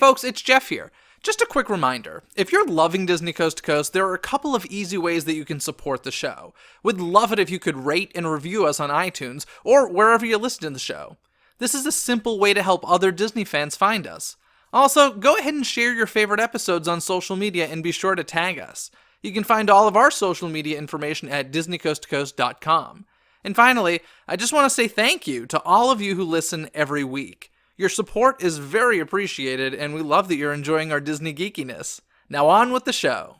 folks, it's Jeff here. Just a quick reminder, if you're loving Disney Coast to Coast, there are a couple of easy ways that you can support the show. We'd love it if you could rate and review us on iTunes, or wherever you listen to the show. This is a simple way to help other Disney fans find us. Also, go ahead and share your favorite episodes on social media and be sure to tag us. You can find all of our social media information at DisneyCoastToCoast.com. And finally, I just want to say thank you to all of you who listen every week. Your support is very appreciated, and we love that you're enjoying our Disney geekiness. Now on with the show.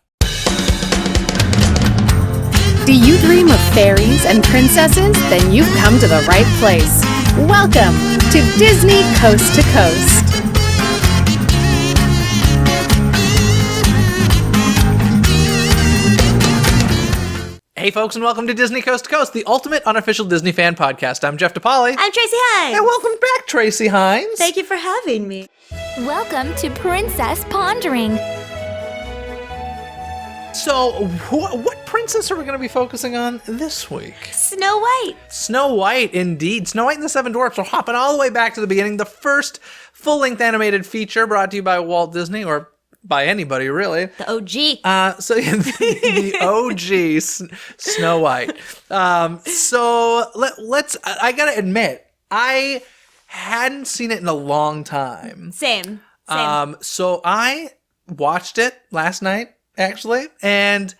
Do you dream of fairies and princesses? Then you've come to the right place. Welcome to Disney Coast to Coast. Hey folks, and welcome to Disney Coast to Coast, the ultimate unofficial Disney fan podcast. I'm Jeff DePaoli. I'm Tracy Hines. And welcome back, Tracy Hines. Thank you for having me. Welcome to Princess Pondering. So, what princess are we going to be focusing on this week? Snow White. Snow White, indeed. Snow White and the Seven Dwarfs. We're hopping all the way back to the beginning. The first full-length animated feato brought to you by Walt Disney, or by anybody, really. The OG. The OG Snow White. Let's. I gotta admit, I hadn't seen it in a long time. Same. So I watched it last night, actually, and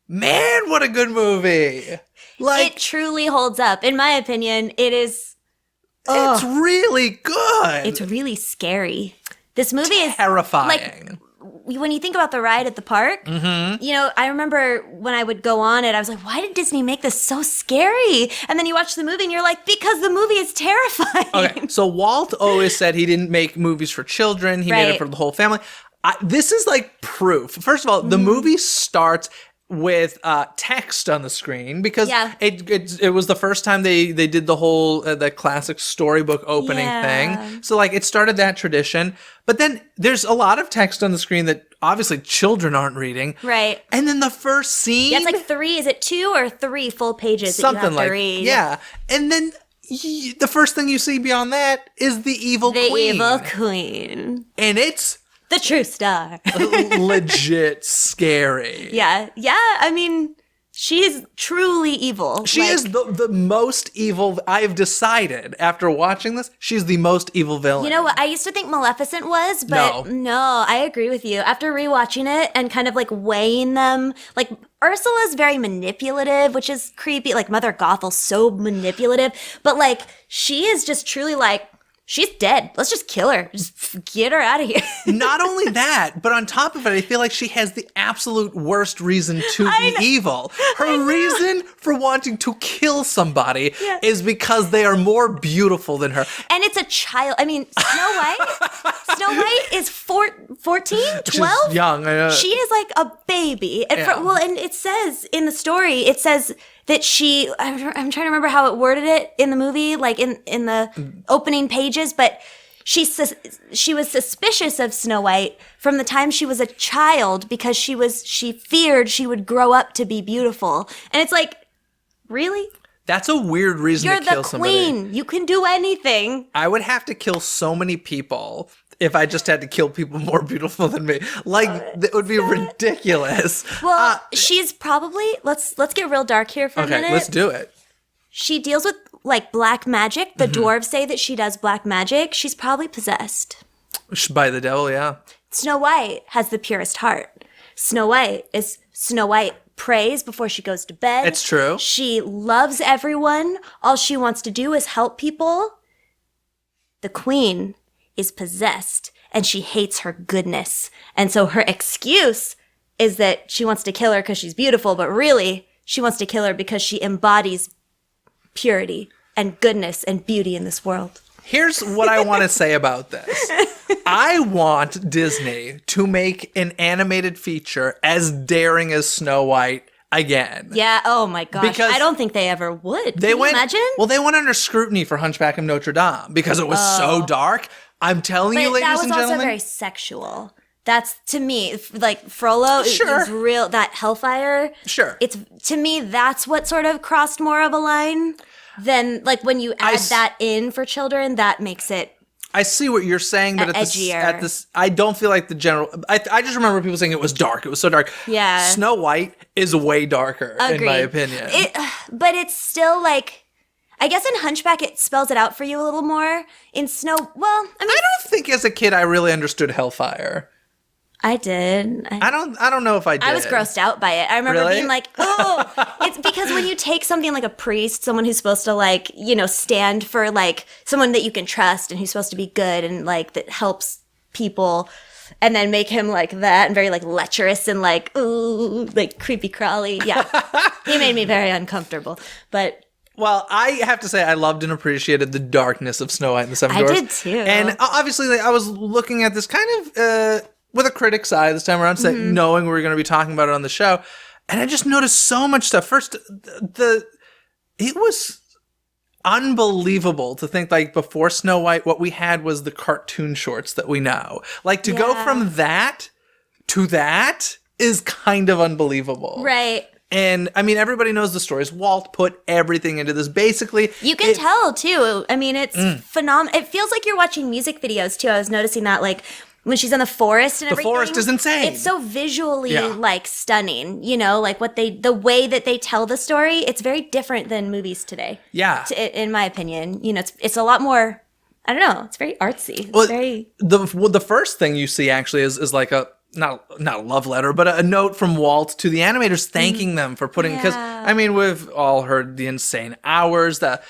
man, what a good movie! Like, it truly holds up. In my opinion, it is. It's really good. It's really scary. This movie is terrifying. Like, when you think about the ride at the park, you know, I remember when I would go on it, I was like, why did Disney make this so scary? And then you watch the movie and you're like, because the movie is terrifying. Okay, so Walt always said he didn't make movies for children. He made it for the whole family. This is like proof. First of all, the movie starts with text on the screen because it was the first time they did the whole the classic storybook opening thing. So like it started that tradition. But then there's a lot of text on the screen that obviously children aren't reading. Right. And then the first scene. Yeah, it's like 3. Is it 2 or 3 full pages something that you have like to read? Yeah. And then the first thing you see beyond that is the evil queen. The evil queen. And it's the true star. legit scary. Yeah. I mean, she's truly evil. She is the most evil. I've decided after watching this, she's the most evil villain. You know what? I used to think Maleficent was, but no, I agree with you. After rewatching it and kind of like weighing them, like Ursula's very manipulative, which is creepy. Like Mother Gothel's so manipulative, but like she is just truly like, she's dead. Let's just kill her. Just get her out of here. Not only that, but on top of it, I feel like she has the absolute worst reason to be evil. Her reason for wanting to kill somebody is because they are more beautiful than her. And it's a child. I mean, Snow White is 14, 12? She's young. I know. She is like a baby. And and it says in the story, it says that I'm trying to remember how it worded it in the movie, like in the opening pages, but she was suspicious of Snow White from the time she was a child because she feared she would grow up to be beautiful. And it's like, really? That's a weirred reason to kill somebody. You're the queen. You can do anything. I would have to kill so many people if I just had to kill people more beautiful than me. Like, it would be ridiculous. Well, she's probably, let's get real dark here for a minute. Okay, let's do it. She deals with, like, black magic. The dwarves say that she does black magic. She's probably possessed. By the devil, yeah. Snow White has the purest heart. Snow White prays before she goes to bed. It's true. She loves everyone. All she wants to do is help people. The queen is possessed and she hates her goodness. And so her excuse is that she wants to kill her because she's beautiful, but really she wants to kill her because she embodies purity and goodness and beauty in this world. Here's what I want to say about this. I want Disney to make an animated feature as daring as Snow White again. Yeah, oh my gosh. Because I don't think they ever would. Can you imagine? Well, they went under scrutiny for Hunchback of Notre Dame because it was so dark. I'm telling you, ladies and gentlemen. That was also very sexual. That's, to me, like Frollo is real, that hellfire. Sure. It's, to me, that's what sort of crossed more of a line than, like, when you add that in for children, that makes it I see what you're saying, but at this, I don't feel like the general. I just remember people saying it was dark. It was so dark. Yeah. Snow White is way darker, in my opinion. But it's still like, I guess in Hunchback it spells it out for you a little more. In Snow, well, I mean, I don't think as a kid I really understood hellfire. I did. I don't know if I did. I was grossed out by it. I remember Really? being like, oh, it's because when you take something like a priest, someone who's supposed to like, stand for like someone that you can trust and who's supposed to be good and like that helps people, and then make him like that and very like lecherous and like, ooh, like creepy crawly. Yeah. He made me very uncomfortable. But well, I have to say I loved and appreciated the darkness of Snow White and the Seven Dwarfs. I did too. And obviously like, I was looking at this kind of with a critic's eye this time around, knowing we were going to be talking about it on the show. And I just noticed so much stuff. First, it was unbelievable to think like before Snow White, what we had was the cartoon shorts that we know. Like to go from that to that is kind of unbelievable. right. And I mean, everybody knows the stories. Walt put everything into this. Basically, You can tell too. I mean, it's phenomenal. It feels like you're watching music videos too. I was noticing that like when she's in the forest and everything. The forest is insane. It's so visually like stunning, like the way that they tell the story, it's very different than movies today. Yeah. In my opinion, it's a lot more, I don't know, it's very artsy. It's very the first thing you see actually is like a not a love letter, but a note from Walt to the animators thanking them for putting, because I mean, we've all heard the insane hours, the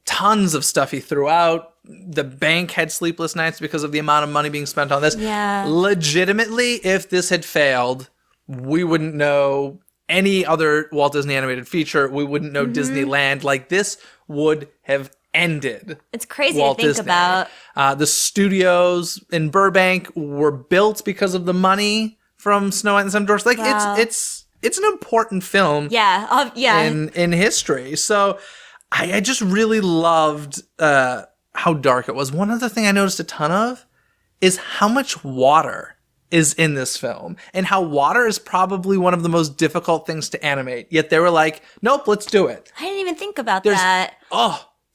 tons of stuff he threw out. The bank had sleepless nights because of the amount of money being spent on this. Yeah. Legitimately, if this had failed, we wouldn't know any other Walt Disney animated feature. We wouldn't know Disneyland. Like, this would have ended. It's crazy Walt to think Disney. about. The studios in Burbank were built because of the money from Snow White and the Seven Dwarfs. Like, Wow. it's an important film Yeah. in history. So I just really loved how dark it was. One other thing I noticed a ton of is how much water is in this film, and how water is probably one of the most difficult things to animate. Yet they were like, nope, let's do it. I didn't even think about that.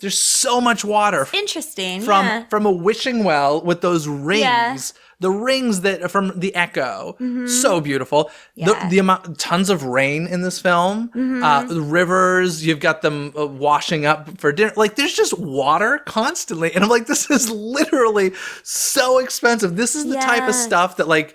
There's so much water Interesting. from a wishing well with those rings. Yeah. The rings that from the Echo, so beautiful. Yeah. The amount, tons of rain in this film. The rivers, you've got them washing up for dinner. Like, there's just water constantly, and I'm like, this is literally so expensive. This is the type of stuff that like,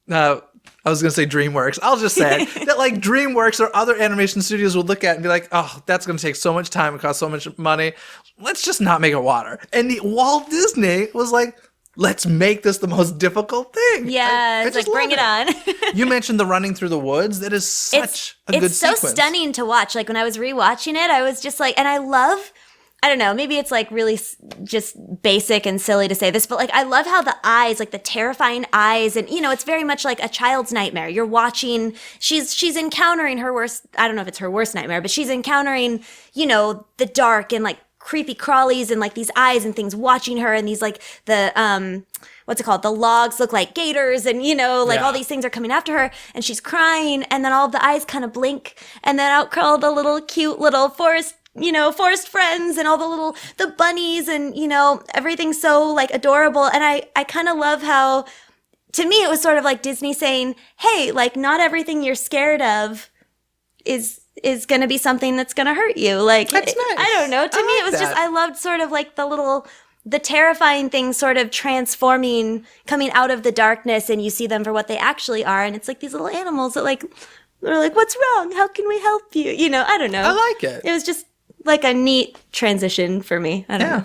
I was gonna say DreamWorks. I'll just say it, that like DreamWorks or other animation studios would look at and be like, oh, that's gonna take so much time and cost so much money. Let's just not make it water. And Walt Disney was like, let's make this the most difficult thing. Yeah, it's like, bring it on. You mentioned the running through the woods. That is such a good sequence. It's so stunning to watch. Like, when I was rewatching it, I was just like, and I don't know, maybe it's like really just basic and silly to say this, but like, I love how the eyes, like the terrifying eyes, and it's very much like a child's nightmare. You're watching, she's encountering her worst, I don't know if it's her worst nightmare, but she's encountering, the dark and like creepy crawlies and like these eyes and things watching her, and these like the what's it called, the logs look like gators, and all these things are coming after her, and she's crying, and then all of the eyes kind of blink, and then out crawl the little cute little forest friends, and all the bunnies, and everything's so like adorable. And I kind of love how, to me, it was sort of like Disney saying, hey, like, not everything you're scared of is going to be something that's going to hurt you. Like, that's nice. I don't know. To me, it was just, I loved sort of like the terrifying things sort of transforming, coming out of the darkness, and you see them for what they actually are. And it's like these little animals that like, they're like, what's wrong? How can we help you? I don't know. I like it. It was just like a neat transition for me. I don't know.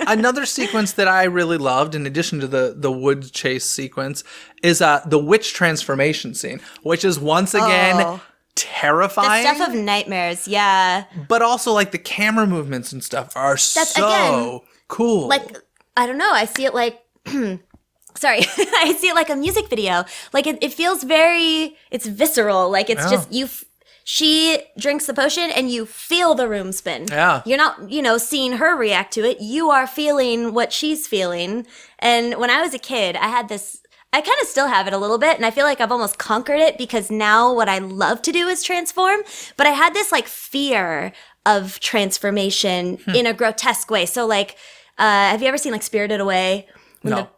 Another sequence that I really loved, in addition to the wood chase sequence, is the witch transformation scene, which is once again terrifying. The stuff of nightmares, yeah. But also like the camera movements and stuff are so cool. Like, I don't know, I see it like sorry, I see it like a music video. Like, it feels it's visceral. Like, it's just she drinks the potion and you feel the room spin. Yeah. You're not, seeing her react to it. You are feeling what she's feeling. And when I was a kid, I had this, I kind of still have it a little bit, and I feel like I've almost conquered it, because now what I love to do is transform. But I had this like fear of transformation in a grotesque way. So like, Have you ever seen like Spirited Away? No.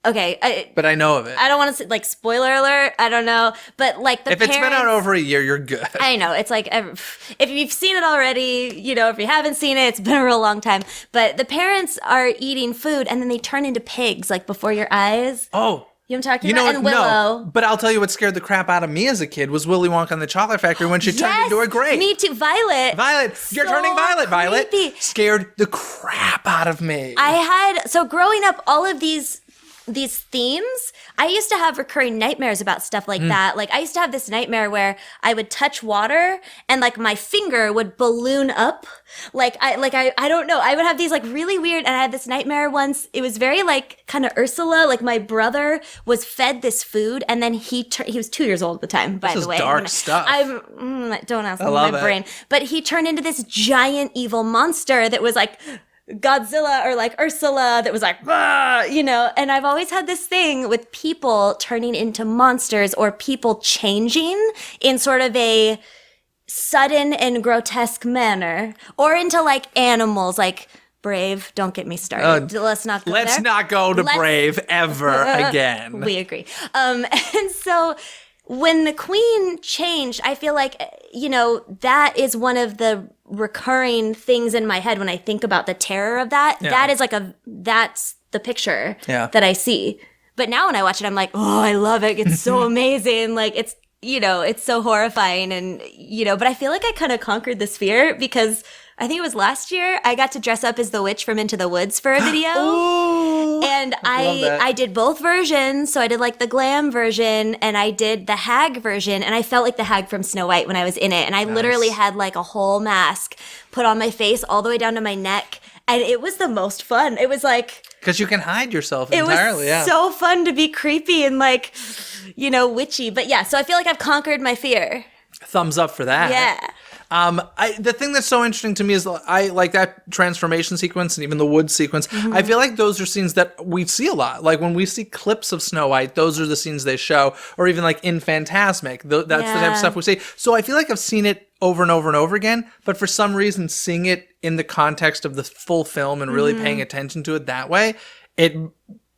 Okay. But I know of it. I don't want to say, like, spoiler alert. I don't know. But, like, if it's been out over a year, you're good. I know. It's like, if you've seen it already, you know, if you haven't seen it, it's been a real long time. But the parents are eating food, and then they turn into pigs, like, before your eyes. Oh. You know what I'm talking about? And Willow. No, but I'll tell you what scared the crap out of me as a kid was Willy Wonka and the Chocolate Factory when she turned into a grape. Me too. Violet. You're turning violet, Violet. Creepy. Scared the crap out of me. So growing up, all of these themes, I used to have recurring nightmares about stuff like that. Like I used to have this nightmare where I would touch water and like my finger would balloon up. I don't know. I would have these like really weird, and I had this nightmare once. It was very like kind of Ursula. Like my brother was fed this food, and then he was 2 years old at the time. By the way, dark stuff. Don't ask I me love my it. brain. But he turned into this giant evil monster that was like Godzilla or like Ursula that was like, you know, and I've always had this thing with people turning into monsters or people changing in sort of a sudden and grotesque manner, or into like animals, like Brave. Don't get me started. Let's not go Let's there. not go to Brave ever again. We agree. And so when the queen changed, I feel like, you know, that is one of the recurring things in my head when I think about the terror of that. Yeah. That is like that's the picture Yeah. that I see. But now when I watch it, I'm like, oh, I love it. It's so amazing. Like it's, you know, it's so horrifying. And, you know, but I feel like I kind of conquered this fear because I think it was last year I got to dress up as the witch from Into the Woods for a video. Ooh, And love that. I did both versions. So I did like the glam version and I did the hag version. And I felt like the hag from Snow White when I was in it. And I literally had like a whole mask put on my face all the way down to my neck. And it was the most fun. It was like, because you can hide yourself it entirely. was so fun to be creepy and like, you know, witchy. But yeah, so I feel like I've conquered my fear. Thumbs up for that. Yeah. The thing that's so interesting to me is I like that transformation sequence and even the wood sequence. I feel like those are scenes that we see a lot. Like when we see clips of Snow White, those are the scenes they show, or even like in Fantasmic, that's the type of stuff we see. So I feel like I've seen it over and over and over again, but for some reason, seeing it in the context of the full film and really paying attention to it that way, it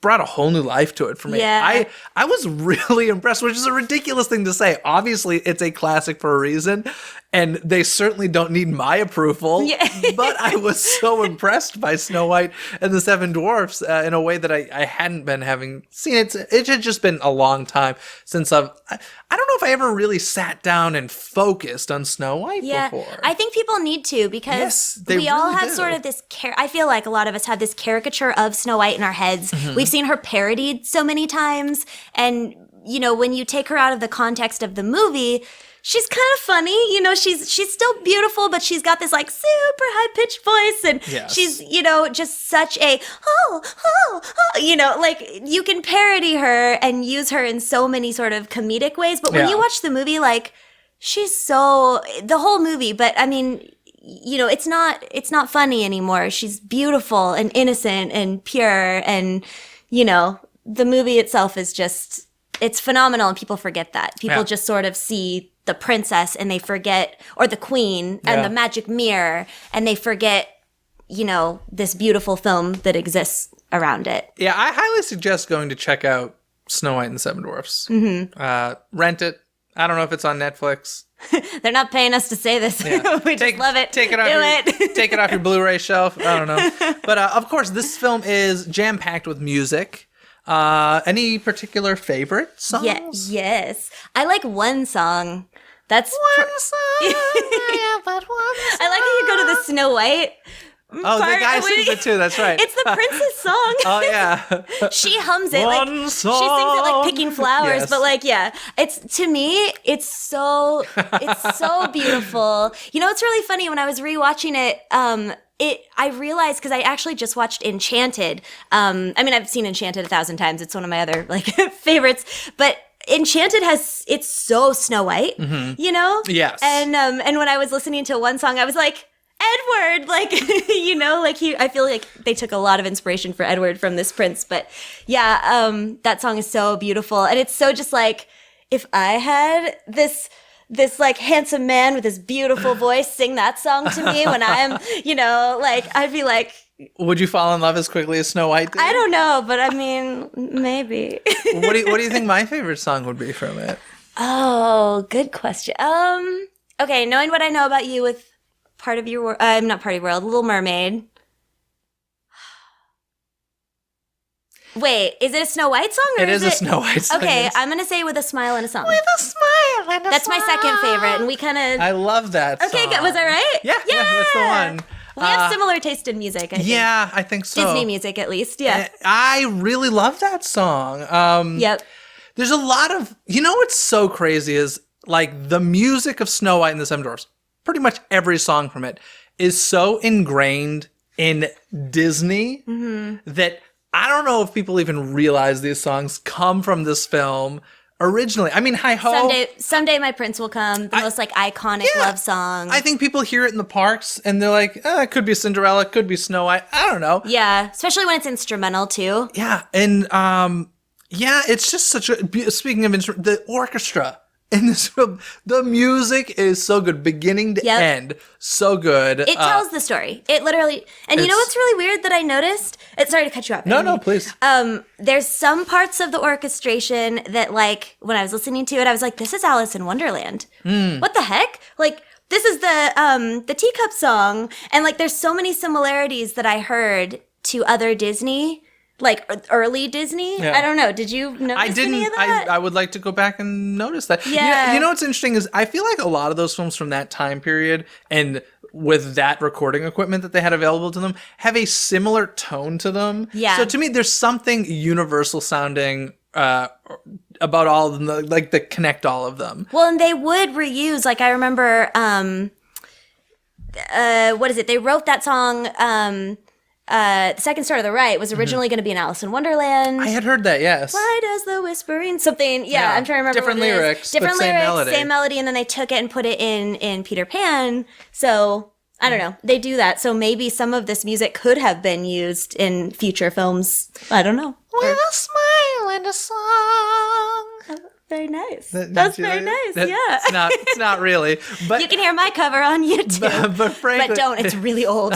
brought a whole new life to it for me. Yeah. I was really impressed, which is a ridiculous thing to say. Obviously, it's a classic for a reason, and they certainly don't need my approval. Yeah. But I was so impressed by Snow White and the Seven Dwarfs in a way that I hadn't been having seen it. It had just been a long time since I don't know if I ever really sat down and focused on Snow White before. I think people need to because Yes, they we all really have do. sort of this I feel like a lot of us have this caricature of Snow White in our heads. We've seen her parodied so many times, and you know, when you take her out of the context of the movie, she's kind of funny. You know, she's still beautiful, but she's got this like super high pitched voice, and Yes. she's, you know, just such a you know, like you can parody her and use her in so many sort of comedic ways. But when Yeah. you watch the movie, like she's so the whole movie. But I mean, you know, it's not funny anymore. She's beautiful and innocent and pure, and you know, the movie itself is just, it's phenomenal, and people forget that. People just sort of see the princess and they forget, or the queen and the magic mirror, and they forget, you know, this beautiful film that exists around it. Yeah, I highly suggest going to check out Snow White and the Seven Dwarfs. Rent it. I don't know if it's on Netflix. They're not paying us to say this. We just love it. Take it off. Take it off your Blu-ray shelf. I don't know. But of course, this film is jam-packed with music. Any particular favorite songs? Yes. I like one song. That's One song. I have but one song. I like how you go to the Snow White. Oh, the part guy when sings it too. That's right. It's the princess song. Oh yeah. She hums it like One she sings it like picking flowers, Yes. but like it's, to me it's so beautiful. You know, it's really funny when I was rewatching it. I realized, because I actually just watched Enchanted. I mean, I've seen Enchanted 1,000 times. It's one of my other like favorites, but Enchanted it's so Snow White, you know? Yes. And when I was listening to one song, I was like, Edward, like, you know, like I feel like they took a lot of inspiration for Edward from this prince. But yeah, that song is so beautiful. And it's so just like, if I had this like handsome man with this beautiful voice sing that song to me when I'm, you know, like, I'd be like, Would you fall in love as quickly as Snow White did? I don't know, but I mean, maybe. What do you think my favorite song would be from it? Oh, good question. Okay, knowing what I know about you with part of your world, not part of your world, Little Mermaid. Wait, is it a Snow White song? Or It is a Snow White song. Okay, yes. I'm gonna say With a Smile and a Song. With a smile and a That's my second favorite, and we kind of. I love that song. Okay, good. Was that right? Yeah, that's the one. We have similar taste in music, I think. Yeah, I think so. Disney music, at least. Yeah. I really love that song. Yep. There's a lot of, what's so crazy is like the music of Snow White and the Seven Dwarfs, pretty much every song from it is so ingrained in Disney that I don't know if people even realize these songs come from this film originally. I mean, Hi-Ho. Someday My Prince Will Come, the most like iconic love song. I think people hear it in the parks and they're like, it could be Cinderella, it could be Snow White. I don't know. Yeah, especially when it's instrumental too. Yeah, and it's just such a. Speaking of the orchestra in this film, the music is so good, beginning to end, so good. It tells the story. It literally, and you know what's really weird that I noticed? Sorry to cut you off. No, please. There's some parts of the orchestration that, like, when I was listening to it, I was like, "This is Alice in Wonderland." What the heck? Like, this is the teacup song, and like, there's so many similarities that I heard to other Disney. Like early Disney? Yeah. I don't know. Did you notice any of that? I would like to go back and notice that. Yeah. You know what's interesting is I feel like a lot of those films from that time period and with that recording equipment that they had available to them have a similar tone to them. Yeah. So to me, there's something universal sounding about all of them, like the connect all of them. Well, and they would reuse, like I remember, what is it? They wrote that song, The Second Star to the Right was originally going to be an Alice in Wonderland. I had heard that, yes. Why does the whispering something? Yeah, I'm trying to remember. Different what it is. lyrics, Different but same lyrics, melody. same melody, and then they took it and put it in Peter Pan. So I don't know. They do that. So maybe some of this music could have been used in future films. I don't know. With a smile and a song. Very nice. Did That's you very like nice. it? Yeah. It's not really. But You can hear my cover on YouTube. but frankly, But don't. It's really old.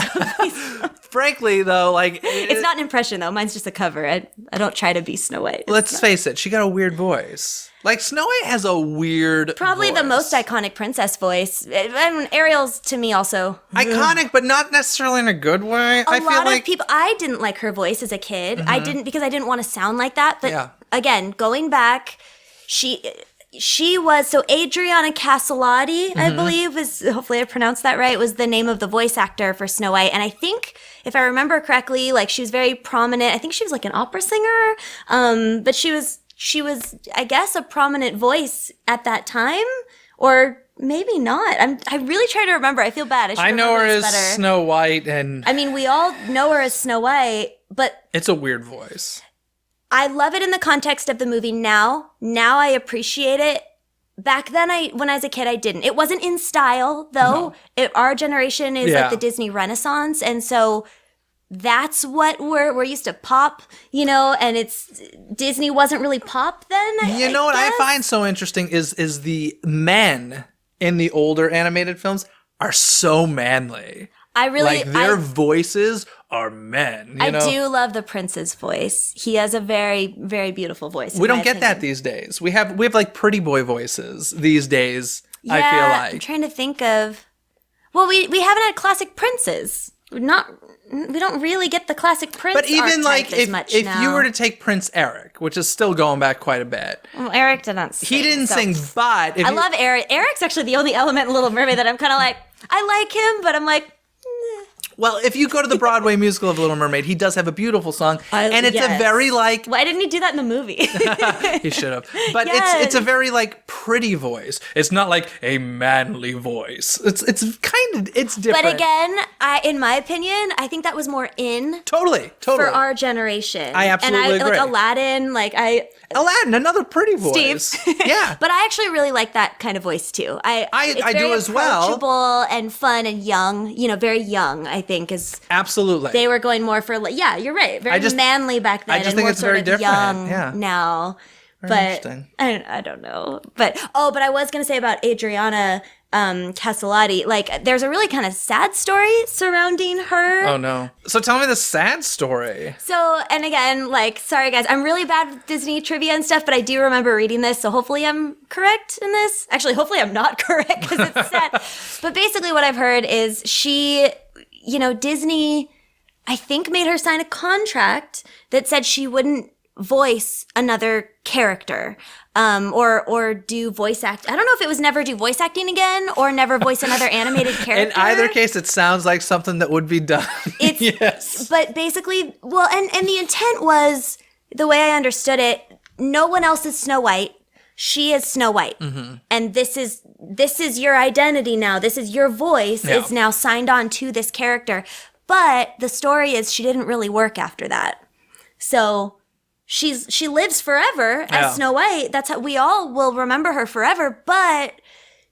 frankly though, like It's not an impression though. Mine's just a cover. I don't try to be Snow White. let's face it, she got a weird voice. Like Snow White has a weird Probably the voice. most iconic princess voice. I mean, Ariel's to me also. Iconic, but not necessarily in a good way. I A feel lot like of people. I didn't like her voice as a kid. I didn't because I didn't want to sound like that. But Yeah. again, going back, she was so Adriana Caselotti, I believe is hopefully I pronounced that right. Was the name of the voice actor for Snow White, and I think if I remember correctly, like she was very prominent. I think she was like an opera singer, but she was I guess a prominent voice at that time, or maybe not. I really try to remember. I feel bad. I know her as better. Snow White, and I mean, we all know her as Snow White, but it's a weird voice. I love it in the context of the movie now. Now I appreciate it. Back then, when I was a kid, I didn't. It wasn't in style, though. Our generation is Yeah. like the Disney Renaissance, and so that's what we're used to pop, and it's Disney wasn't really pop then. You know what I guess. find so interesting is the men in the older animated films are so manly. I really, Like their voices are men. You I know? do love the prince's voice. He has a very, very beautiful voice. We don't get that these days. We have like pretty boy voices these days. I feel I'm like. trying to think of. Well, we haven't had classic princes. We don't really get the classic prince. But even like archetype as much if now. you were to take Prince Eric, which is still going back quite a bit, Well, Eric didn't sing. he didn't so- sing. But if I you- love Eric. Eric's actually the only element in Little Mermaid that I'm kind of like, I like him, but I'm like, Well, if you go to the Broadway musical of Little Mermaid, he does have a beautiful song, and it's a yes. very like why didn't he do that in the movie? he should have, but Yes. it's a very like pretty voice. It's not like a manly voice. It's different. But again, in my opinion, I think that was more in totally for our generation. I absolutely and agree. Like Aladdin, Aladdin, another pretty voice. Steve. Yeah. But I actually really like that kind of voice too. It's I do very as well. approachable and fun and young. Very young. I think is Absolutely. they were going more for yeah. You're right. Very manly back then. I just and think more it's sort very of different. young Yeah. now. Very But interesting. I don't know. But I was gonna say about Adriana. Castellati, like there's a really kind of sad story surrounding her. Oh no. So tell me the sad story. So, and again, like, sorry guys, I'm really bad with Disney trivia and stuff, but I do remember reading this, so hopefully I'm correct in this. Actually, hopefully I'm not correct because it's sad. But basically what I've heard is she, Disney, I think, made her sign a contract that said she wouldn't voice another character, or do voice act. I don't know if it was never do voice acting again or never voice another animated character. In either case, it sounds like something that would be done. Yes. But basically, well, and the intent was, the way I understood it, no one else is Snow White. She is Snow White. Mm-hmm. And this is your identity now. This is your voice is now signed on to this character. But the story is she didn't really work after that. So she lives forever as Snow White. That's how we all will remember her forever. But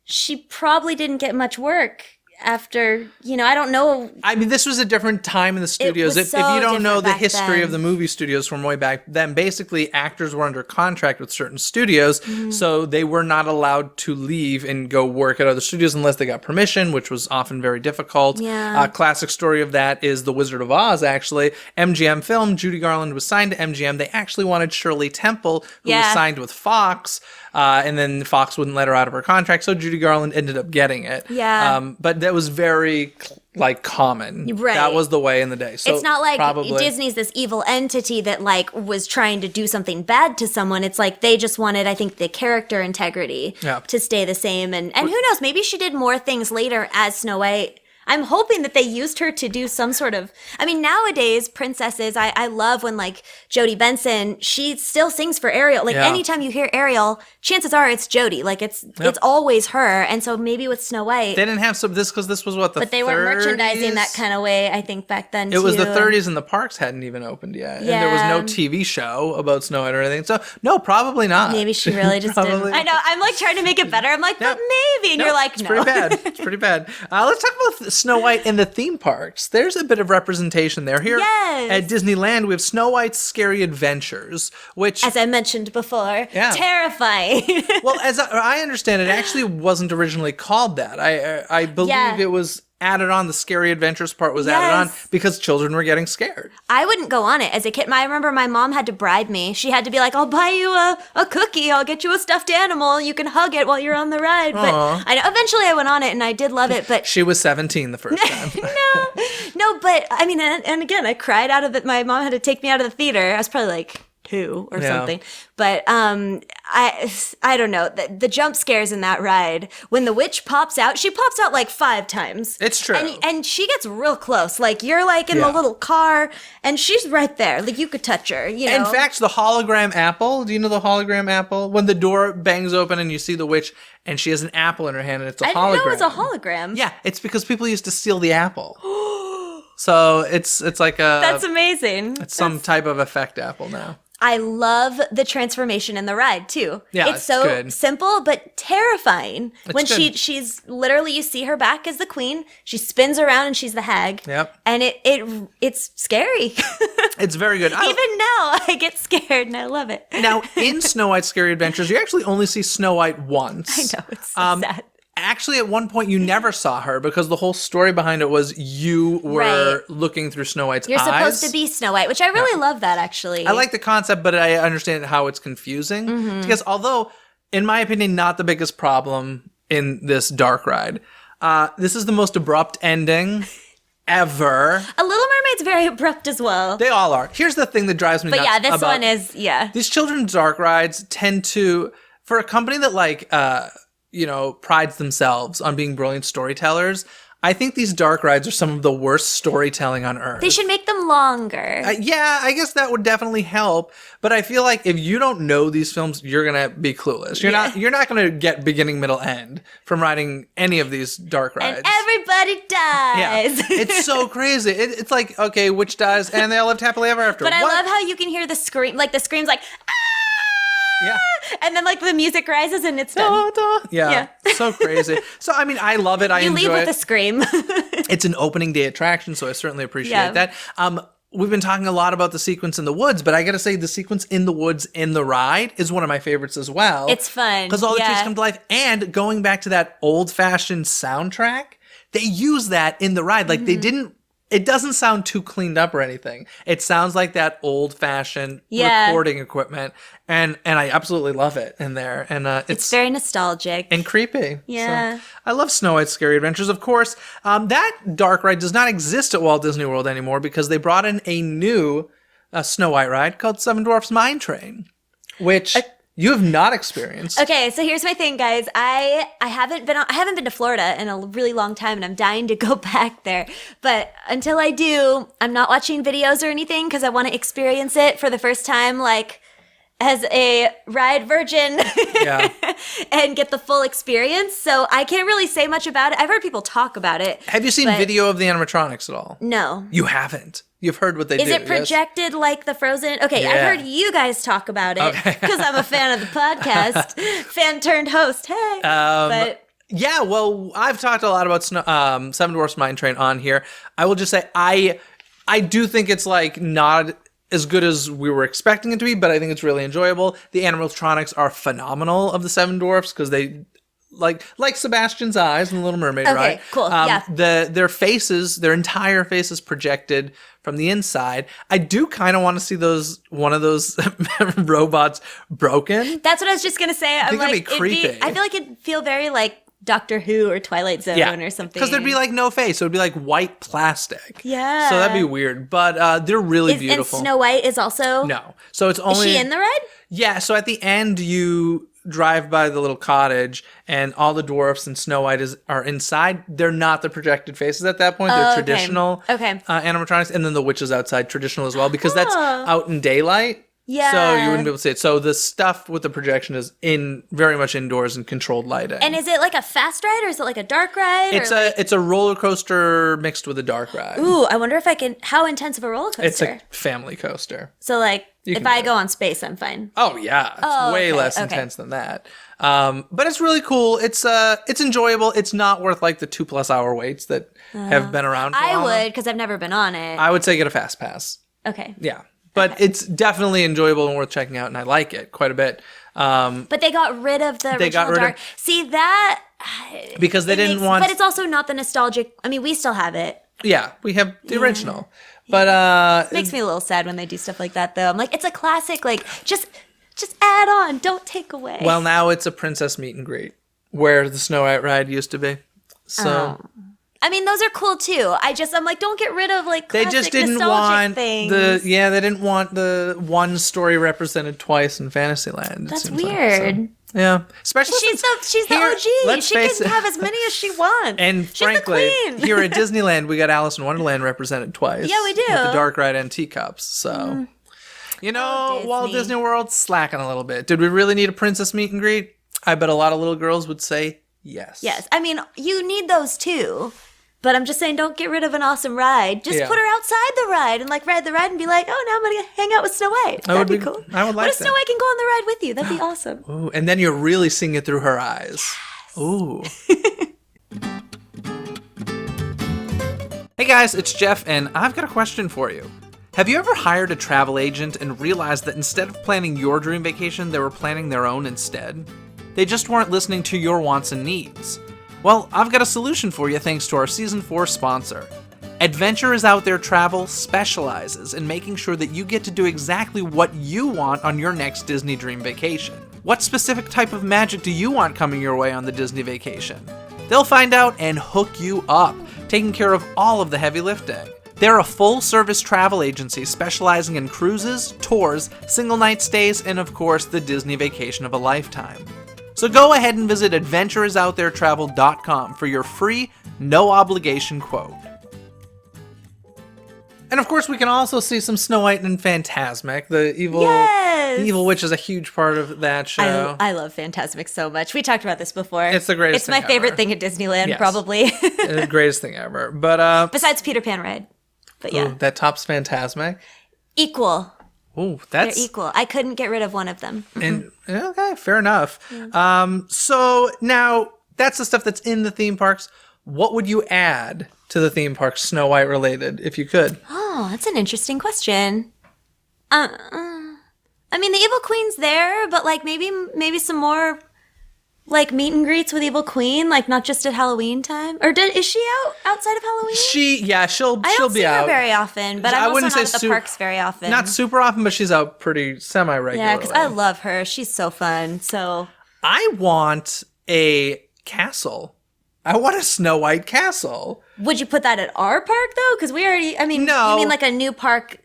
she probably didn't get much work after, I don't know. I mean, this was a different time in the studios. If you don't know the history of the movie studios from way back then, basically actors were under contract with certain studios, so they were not allowed to leave and go work at other studios unless they got permission, which was often very difficult. Yeah. A classic story of that is The Wizard of Oz, actually. MGM film, Judy Garland was signed to MGM. They actually wanted Shirley Temple, who was signed with Fox, and then Fox wouldn't let her out of her contract, so Judy Garland ended up getting it. Yeah. But that was very common. Right. That was the way in the day. So it's not like probably, Disney's this evil entity that was trying to do something bad to someone. It's like they just wanted, I think, the character integrity to stay the same. And who knows, maybe she did more things later as Snow White. I'm hoping that they used her to do some sort of, nowadays, princesses, I love when, Jodie Benson, she still sings for Ariel. Anytime you hear Ariel, chances are it's Jodie. It's always her. And so maybe with Snow White. They didn't have because this was what, the 30s? But they were merchandising that kind of way, I think, back then, It was the 30s and the parks hadn't even opened yet. Yeah. And there was no TV show about Snow White or anything. So, no, probably not. Maybe she really just didn't. I know. I'm trying to make it better. I'm like, but maybe. And you're like, it's no. pretty bad. It's pretty bad. Let's talk about Snow White in the theme parks. There's a bit of representation there. Here at Disneyland, we have Snow White's Scary Adventures, which, as I mentioned before, terrifying. Well, as I understand it, actually wasn't originally called that. I believe it was added on. The Scary Adventures part was added on because children were getting scared. I wouldn't go on it as a kid. I remember my mom had to bribe me. She had to be like, I'll buy you a cookie. I'll get you a stuffed animal. You can hug it while you're on the ride. But eventually I went on it and I did love it. But she was 17 the first time. No, but and again, I cried out of it. My mom had to take me out of the theater. I was probably like 2 or something. But I don't know. The jump scares in that ride, when the witch pops out, she pops out 5 times. It's true. And she gets real close. You're in the little car and she's right there. You could touch her, In fact, the hologram apple, do you know the hologram apple? When the door bangs open and you see the witch and she has an apple in her hand and it's a hologram. I didn't know it was a hologram. Yeah, it's because people used to steal the apple. So it's like a... That's amazing. It's some type of effect apple now. I love the transformation in the ride too. Yeah, it's so good. simple but terrifying. When she's literally, you see her back as the queen, she spins around and she's the hag. Yep. And it's scary. It's very good. Even now I get scared and I love it. Now in Snow White's Scary Adventures, you actually only see Snow White once. I know, it's so sad. Actually, at one point, you never saw her because the whole story behind it was you were looking through Snow White's eyes. You're supposed to be Snow White, which I really love that, actually. I like the concept, but I understand how it's confusing. Because although, in my opinion, not the biggest problem in this dark ride, this is the most abrupt ending ever. A Little Mermaid's very abrupt as well. They all are. Here's the thing that drives me nuts. But this one is, These children's dark rides tend to, for a company that prides themselves on being brilliant storytellers, I think these dark rides are some of the worst storytelling on earth. They should make them longer. I guess that would definitely help. But I feel like if you don't know these films, you're gonna be clueless. You're not gonna get beginning, middle, end from riding any of these dark rides. And everybody dies. Yeah. It's so crazy. It's like, okay, witch dies, and they all lived happily ever after. But I love how you can hear the scream, the scream's like, ah! Yeah. And then the music rises and it's done. Yeah. So crazy. So I love it. I enjoy it. You leave with a scream. It's an opening day attraction, so I certainly appreciate that. we've been talking a lot about the sequence in the woods, but I gotta say the sequence in the woods in the ride is one of my favorites as well. It's fun. Because all the trees come to life. And going back to that old-fashioned soundtrack, they use that in the ride. Like they didn't, it doesn't sound too cleaned up or anything. It sounds like that old-fashioned recording equipment. And I absolutely love it in there. And it's very nostalgic. And creepy. Yeah. So, I love Snow White's Scary Adventures. Of course, that dark ride does not exist at Walt Disney World anymore because they brought in a new Snow White ride called Seven Dwarfs Mine Train, which you have not experienced. Okay, so here's my thing, guys. I haven't been to Florida in a really long time, and I'm dying to go back there. But until I do, I'm not watching videos or anything because I want to experience it for the first time, like as a ride virgin and get the full experience. So I can't really say much about it. I've heard people talk about it. Have you seen video of the animatronics at all? No. You haven't. You've heard what they do. Is it projected like the Frozen? Okay, Yeah. I've heard you guys talk about it because I'm a fan of the podcast. Fan turned host. Hey. But Yeah, well, I've talked a lot about Seven Dwarfs Mine Train on here. I will just say I do think it's like not as good as we were expecting it to be, but I think it's really enjoyable. The animatronics are phenomenal of the Seven Dwarfs because they like Sebastian's eyes in The Little Mermaid, right? Okay, cool. Yeah. Their faces, their entire faces projected from the inside. I do kind of want to see one of those robots broken. That's what I was just gonna say. I'm think it'd like, be creepy. I feel like it'd feel very like Doctor Who or Twilight Zone or something. Because there'd be like no face. So it'd be like white plastic. Yeah. So that'd be weird. But they're really beautiful. And Snow White is also... No. So it's only... Is she in the ride? Yeah. So at the end, you drive by the little cottage and all the dwarfs and Snow White are inside. They're not the projected faces at that point. They're traditional animatronics. And then the witch is outside, traditional as well, because that's out in daylight. Yeah. So you wouldn't be able to see it. So the stuff with the projection is very much indoors and controlled lighting. And is it like a fast ride or is it like a dark ride? It's a roller coaster mixed with a dark ride. Ooh, I wonder if I can... How intense of a roller coaster? It's a family coaster. So like, if can I do go on space, I'm fine. Oh yeah, it's way less intense than that. But it's really cool. It's enjoyable. It's not worth like the 2+ hour waits that have been around for a while. I would, because I've never been on it. I would say get a fast pass. Okay. Yeah. But it's definitely enjoyable and worth checking out, and I like it quite a bit. But they got rid of the original dark. See that? Because they didn't want... But it's also not the nostalgic... I mean, we still have it. Yeah, we have the original. But it makes me a little sad when they do stuff like that, though. I'm like, it's a classic. Like, just add on. Don't take away. Well, now it's a princess meet and greet, where the Snow White ride used to be. So... I mean, those are cool too. I'm like, don't get rid of like classic they just didn't nostalgic want things. they didn't want the one story represented twice in Fantasyland. That's weird. Like, so, yeah, especially she's the OG. She can have as many as she wants. And she's frankly, the queen. here at Disneyland, we got Alice in Wonderland represented twice. Yeah, we do. With the dark ride and teacups. So, Walt Disney World's slacking a little bit. Did we really need a princess meet and greet? I bet a lot of little girls would say yes. Yes, I mean, you need those too. But I'm just saying, don't get rid of an awesome ride. Just put her outside the ride and like ride the ride and be like, oh, now I'm going to hang out with Snow White. That'd be cool. I would like that. What if Snow White can go on the ride with you? That'd be awesome. Ooh, and then you're really seeing it through her eyes. Yes. Ooh. Hey guys, it's Jeff, and I've got a question for you. Have you ever hired a travel agent and realized that instead of planning your dream vacation, they were planning their own instead? They just weren't listening to your wants and needs. Well, I've got a solution for you thanks to our Season 4 sponsor. Adventure is Out There Travel specializes in making sure that you get to do exactly what you want on your next Disney dream vacation. What specific type of magic do you want coming your way on the Disney vacation? They'll find out and hook you up, taking care of all of the heavy lifting. They're a full-service travel agency specializing in cruises, tours, single-night stays, and of course, the Disney vacation of a lifetime. So go ahead and visit adventureisoutthere.travel.com for your free, no-obligation quote. And of course, we can also see some Snow White and Fantasmic. The evil witch is a huge part of that show. I love Fantasmic so much. We talked about this before. It's the greatest thing It's my favorite ever. thing at Disneyland, Yes. probably. The greatest thing ever. But Besides Peter Pan ride. But yeah. ooh, that tops Fantasmic. Equal. Ooh, They're equal. I couldn't get rid of one of them. And okay, fair enough. So now that's the stuff that's in the theme parks. what would you add to the theme park Snow White related if you could? Oh, that's an interesting question. I mean, the Evil Queen's there, but like maybe some more like meet and greets with Evil Queen, like not just at Halloween time. Or is she out outside of Halloween? She'll I don't be see out her very often, but I'm also not at the parks very often. Not super often, but she's out pretty semi-regularly. Yeah, because I love her. She's so fun. So I want a castle. I want a Snow White castle. would you put that at our park though? Because we already. I mean, No. You mean like a new park?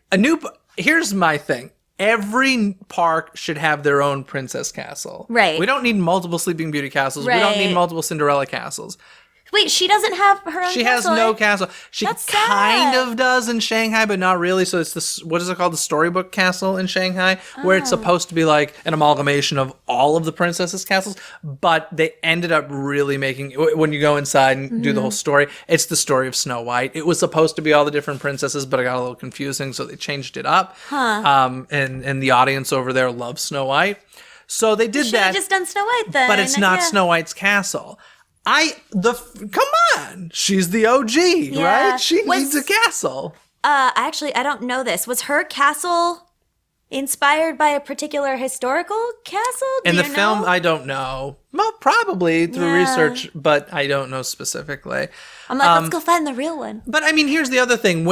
Here's my thing. Every park should have their own princess castle. Right. We don't need multiple Sleeping Beauty castles. We don't need Right. multiple Cinderella castles. Wait, she doesn't have her own. She has castle? no castle. She That's kind sad. of does in Shanghai, but not really. So it's this, what is it called? The Storybook Castle in Shanghai, where it's supposed to be like an amalgamation of all of the princesses' castles. But they ended up really making, when you go inside and do the whole story, it's the story of Snow White. It was supposed to be all the different princesses, but it got a little confusing, so they changed it up. And the audience over there loves Snow White. So they did Should that. have just done Snow White then. But it's not Yeah. Snow White's castle. Come on, she's the OG, Yeah. right? She Was- needs a castle. Actually, I don't know this. Was her castle inspired by a particular historical castle? Do In the you film, know? I don't know. Well, probably through Yeah. research, but I don't know specifically. I'm like, let's go find the real one. But I mean, here's the other thing: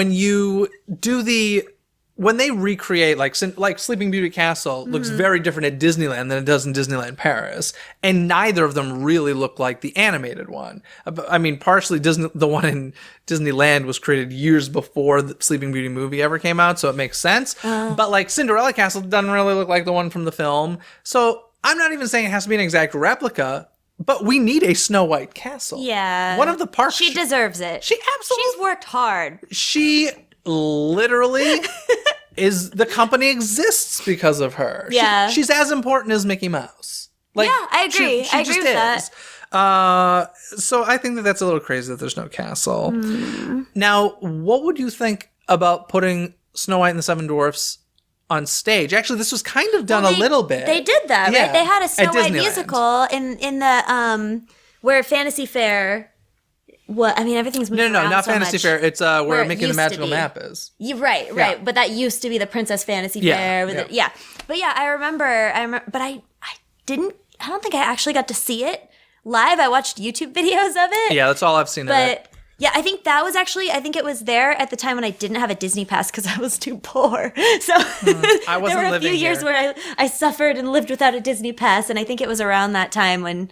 when they recreate like Sleeping Beauty Castle looks very different at Disneyland than it does in Disneyland Paris, and neither of them really look like the animated one. I mean, partially the one in Disneyland was created years before the Sleeping Beauty movie ever came out, so it makes sense. But like Cinderella Castle doesn't really look like the one from the film, so I'm not even saying it has to be an exact replica. But we need a Snow White castle. Yeah. One of the parks. She deserves it. She absolutely. She's worked hard. She literally the company exists because of her. Yeah. She's as important as Mickey Mouse. Like, Yeah, I agree. I agree with that. So I think that's a little crazy that there's no castle. Hmm. Now, what would you think about putting Snow White and the Seven Dwarfs on stage? Actually, this was kind of done a little bit. They did that, Yeah, right? They had a Snow at White Disneyland. musical in the where Fantasy Fair. What I mean, everything's moving No, around not so Fantasy much. Fair. It's Where where it Mickey and the used to Magical be. Map is. Right. Yeah. But that used to be the Princess Fantasy Yeah, Fair. With yeah. But yeah, I remember, but I don't think I actually got to see it live. I watched YouTube videos of it. Yeah, that's all I've seen of it. But yeah, I think it was there at the time when I didn't have a Disney pass because I was too poor. So I wasn't there were a living few years here. where I suffered and lived without a Disney pass, and I think it was around that time when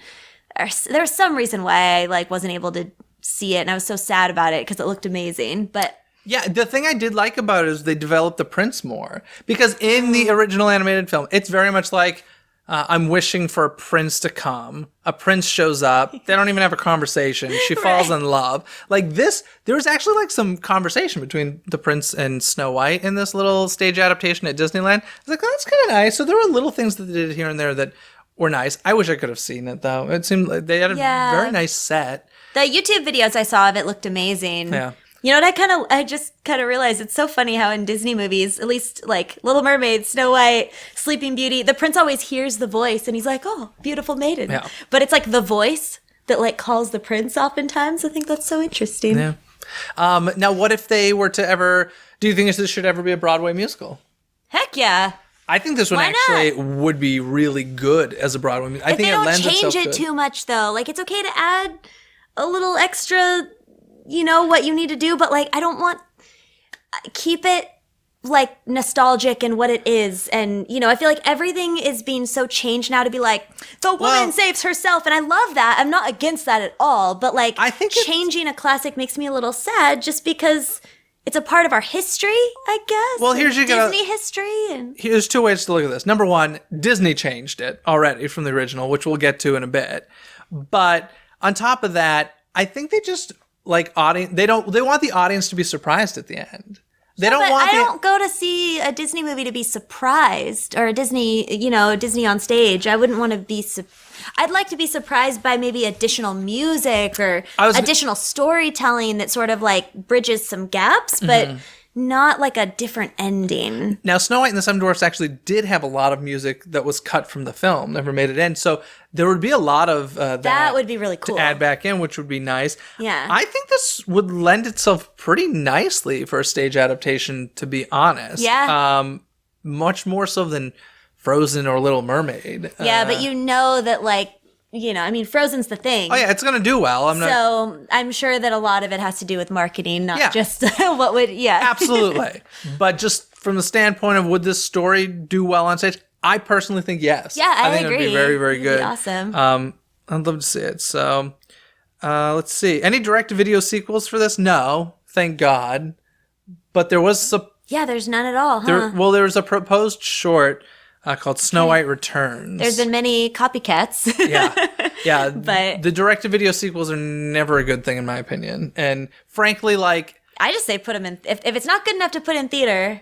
there was some reason why I wasn't able to see it, and I was so sad about it because it looked amazing. But Yeah, the thing I did like about it is they developed the prince more. Because in the original animated film, it's very much like, I'm wishing for a prince to come. A prince shows up. They don't even have a conversation. She falls in love. Like this, there was actually like some conversation between the prince and Snow White in this little stage adaptation at Disneyland. I was like, oh, that's kind of nice. So there were little things that they did here and there that were nice. I wish I could have seen it though. It seemed like they had a very nice set. the YouTube videos I saw of it looked amazing. Yeah. You know what I just kind of realized it's so funny how in Disney movies, at least like Little Mermaid, Snow White, Sleeping Beauty, the prince always hears the voice and he's like, "Oh, beautiful maiden." Yeah. But it's like the voice that like calls the prince oftentimes. I think that's so interesting. Yeah. Now, what if they were to ever? Do you think this should ever be a Broadway musical? Heck yeah. I think this one Why actually would be really good as a Broadway musical. I If think they it don't lends change itself it to too much though, like it's okay to add a little extra, you know, what you need to do, but like I don't want keep it like nostalgic and what it is. And you know, I feel like everything is being so changed now to be like the woman saves herself, and I love that. I'm not against that at all, but like I think it's- changing a classic makes me a little sad just because it's a part of our history, I guess. Well, here's and you gotta- Disney history and Here's two ways to look at this. Number one, Disney changed it already from the original, which we'll get to in a bit. But on top of that, I think they just like audience. They want the audience to be surprised at the end. They don't But want. I don't go to see a Disney movie to be surprised, or a Disney, you know, Disney on stage. I wouldn't want to be. I'd like to be surprised by maybe additional music or additional storytelling that sort of like bridges some gaps. But not like a different ending. Now, Snow White and the Seven Dwarfs actually did have a lot of music that was cut from the film, never made it in. So there would be a lot of that would be really cool to add back in, which would be nice. Yeah. I think this would lend itself pretty nicely for a stage adaptation, to be honest. Yeah. Much more so than Frozen or Little Mermaid. Yeah, but you know that, like, you know, I mean, Frozen's the thing. Oh, yeah, it's going to do well. So I'm sure that a lot of it has to do with marketing, not just Yeah, absolutely. But just from the standpoint of would this story do well on stage, I personally think yes. Yeah, I think agree. it would be very, very It'd good. be awesome. I'd love to see it. So let's see. Any direct-to-video sequels for this? No, thank God. But there was there's none at all, huh? there was a proposed short called Snow White Returns. There's been many copycats. Yeah. But the direct-to-video sequels are never a good thing, in my opinion. And frankly, like, I just say put them in. If it's not good enough to put in theater,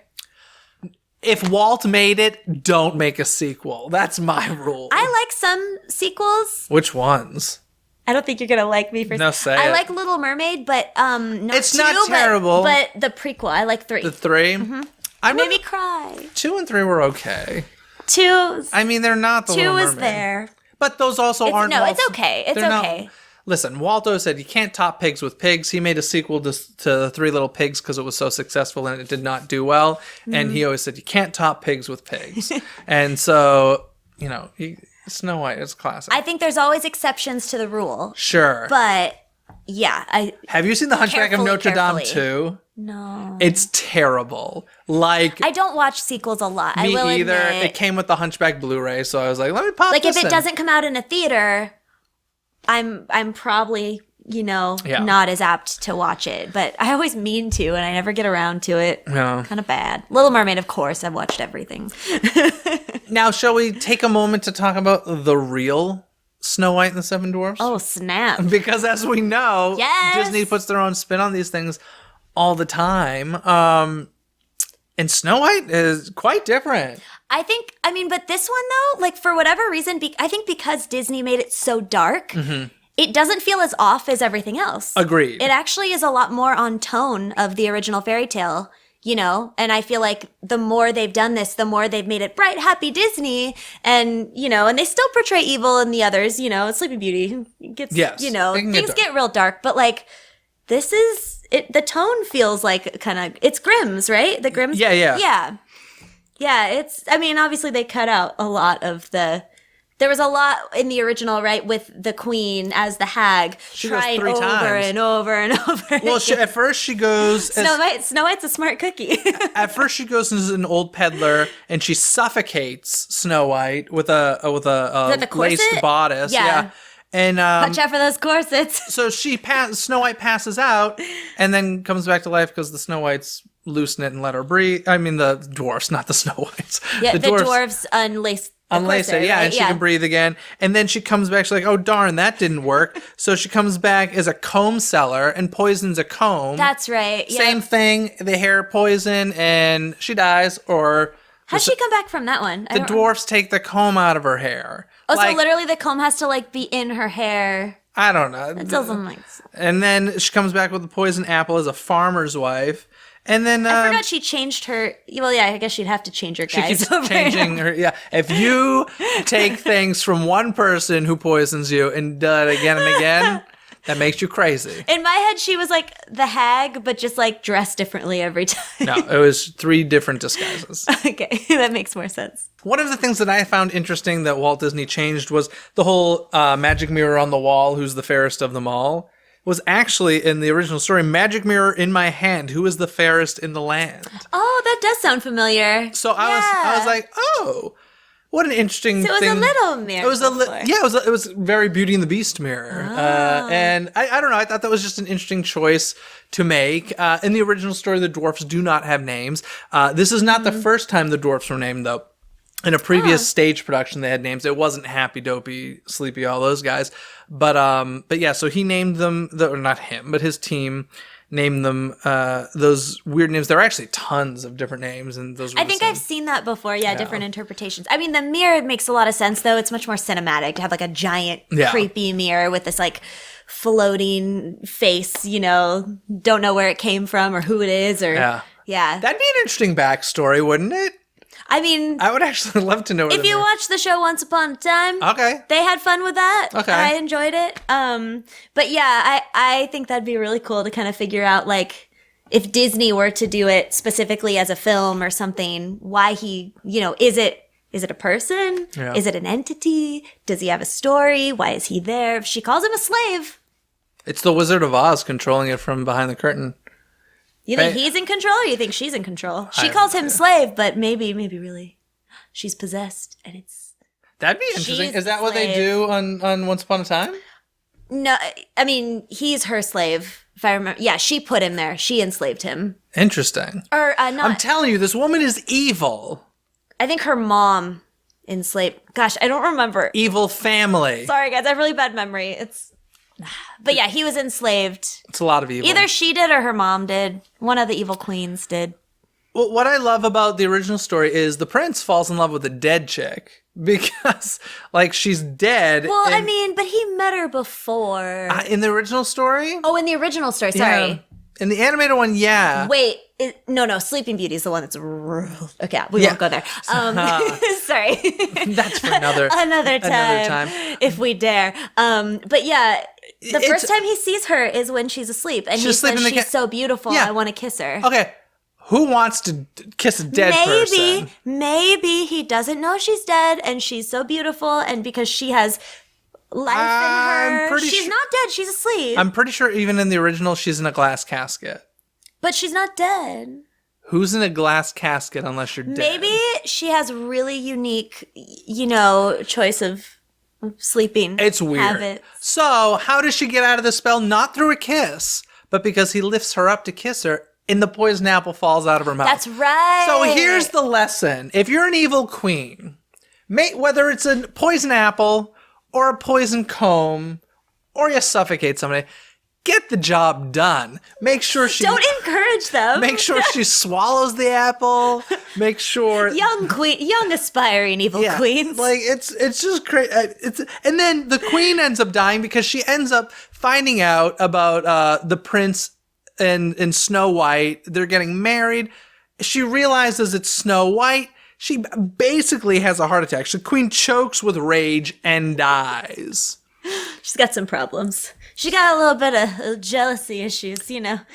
if Walt made it, don't make a sequel. That's my rule. I like some sequels. Which ones? I don't think you're gonna like me for. No, say I it. like Little Mermaid, but not It's two, not terrible. But the prequel, I like 3. The 3? I Made me cry. 2 and 3 were okay. 2. I mean, they're not the 2 Little is Mermaid. there. But those also aren't. No, it's Walt's- okay. It's they're not- okay. Listen, Waldo said you can't top Pigs with Pigs. He made a sequel to Three Little Pigs because it was so successful and it did not do well. Mm-hmm. And he always said you can't top Pigs with Pigs. And so, you know, Snow White is classic. I think there's always exceptions to the rule, Sure. but yeah, Have you seen The Hunchback of Notre Dame carefully. 2? No. It's terrible. Like, I don't watch sequels a lot. I me will either. admit. It came with the Hunchback Blu-ray, so I was like, let me pop Like this if it in. doesn't come out in a theater, I'm probably, not as apt to watch it. But I always mean to, and I never get around to it. Yeah. Kind of bad. Little Mermaid, of course. I've watched everything. Now, shall we take a moment to talk about the real Snow White and the Seven Dwarfs? Oh, snap. Because as we know, Yes! Disney puts their own spin on these things all the time. And Snow White is quite different. But this one though, like for whatever reason, I think because Disney made it so dark, it doesn't feel as off as everything else. Agreed. It actually is a lot more on tone of the original fairy tale, and I feel like the more they've done this, the more they've made it bright, happy Disney, and, and they still portray evil in the others, Sleeping Beauty gets, Yes, it can get things dark. get real dark, but like, this is, the tone feels like it's Grimm's, right? The Grimm's? Yeah. Yeah, it's, obviously they cut out a lot of there was a lot in the original, right, with the queen as the hag, She goes trying 3 over times. and over and over. Well, at first she goes... Snow White's a smart cookie. At first she goes as an old peddler and she suffocates Snow White with a that the corset? laced bodice. Yeah. And Watch out for those corsets. so Snow White passes out and then comes back to life because the Snow Whites loosen it and let her breathe. I mean, the dwarfs, not the Snow Whites. Yeah, the dwarves unlace the Unlace corset, it, yeah, right? and she can breathe again. And then she comes back, she's like, oh, darn, that didn't work. So she comes back as a comb seller and poisons a comb. That's right. Yep. Same thing, the hair poison, and she dies, or... How'd she come back from that one? The dwarfs take the comb out of her hair. Oh, so literally the comb has to be in her hair. I don't know. It doesn't make sense. And then she comes back with the poison apple as a farmer's wife. And then I forgot she changed her. Well, yeah, I guess she'd have to change her she guys. keeps changing her. Yeah, if you take things from one person who poisons you and do it again and again, that makes you crazy. In my head, she was like the hag, but just dressed differently every time. No, it was 3 different disguises. Okay, that makes more sense. One of the things that I found interesting that Walt Disney changed was the whole magic mirror on the wall, who's the fairest of them all, was actually in the original story, magic mirror in my hand, who is the fairest in the land. Oh, that does sound familiar. So I was like, oh, what an interesting So it was thing. a little mirror. It was it was very Beauty and the Beast mirror. And I don't know, I thought that was just an interesting choice to make. In the original story, the dwarfs do not have names. This is not the first time the dwarfs were named, though. In a previous stage production, they had names. It wasn't Happy, Dopey, Sleepy, all those guys. But yeah, so he named them, or not him, but his team named them those weird names. There are actually tons of different names, and those were I think I've seen that before. Yeah, different interpretations. I mean, the mirror makes a lot of sense, though. It's much more cinematic to have a giant, creepy mirror with this floating face. Don't know where it came from or who it is, or Yeah. That'd be an interesting backstory, wouldn't it? I mean, I would actually love to know what if you watch the show Once Upon a Time, Okay. they had fun with that. Okay. I enjoyed it. But yeah, I think that'd be really cool to kind of figure out, like, if Disney were to do it specifically as a film or something, why he, is it a person? Yeah. Is it an entity? Does he have a story? Why is he there? If she calls him a slave, It's the Wizard of Oz controlling it from behind the curtain. you think he's in control or you think she's in control? She calls him slave, but maybe really she's possessed and it's... That'd be interesting. She's Is that what they slave. do on Once Upon a Time? No, I mean, he's her slave, if I remember. Yeah, she put him there. She enslaved him. Interesting. Or not. I'm telling you, this woman is evil. I think her mom enslaved. Gosh, I don't remember. Evil family. Sorry, guys. I have really bad memory. But yeah, he was enslaved. It's a lot of evil. Either she did or her mom did. One of the evil queens did. Well, what I love about the original story is the prince falls in love with a dead chick because, like, she's dead. Well, I mean, but he met her before. In the original story? Oh, in the original story. Sorry. Yeah. In the animated one, yeah. Wait, no, Sleeping Beauty is the one that's real. Okay, we won't go there. Sorry. That's for another time, if we dare. But yeah, the first time he sees her is when she's asleep, and he says she's so beautiful. Yeah. I want to kiss her. Okay, who wants to kiss a dead person? Maybe he doesn't know she's dead, and she's so beautiful, and because she has life in her, she's not dead. She's asleep. I'm pretty sure even in the original, she's in a glass casket. But she's not dead. Who's in a glass casket unless you're dead? Maybe she has really unique, choice of sleeping It's weird. habits. So, how does she get out of the spell? Not through a kiss, but because he lifts her up to kiss her, and the poison apple falls out of her mouth. That's right. So here's the lesson. If you're an evil queen, whether it's a poison apple or a poison comb or you suffocate somebody, get the job done. Make sure she... Don't encourage them. Make sure she swallows the apple. Make sure... young aspiring evil queens. Like, it's just crazy. And then the queen ends up dying because she ends up finding out about the prince and Snow White. They're getting married. She realizes it's Snow White. She basically has a heart attack. The queen chokes with rage and dies. She's got some problems. She got a little bit of jealousy issues,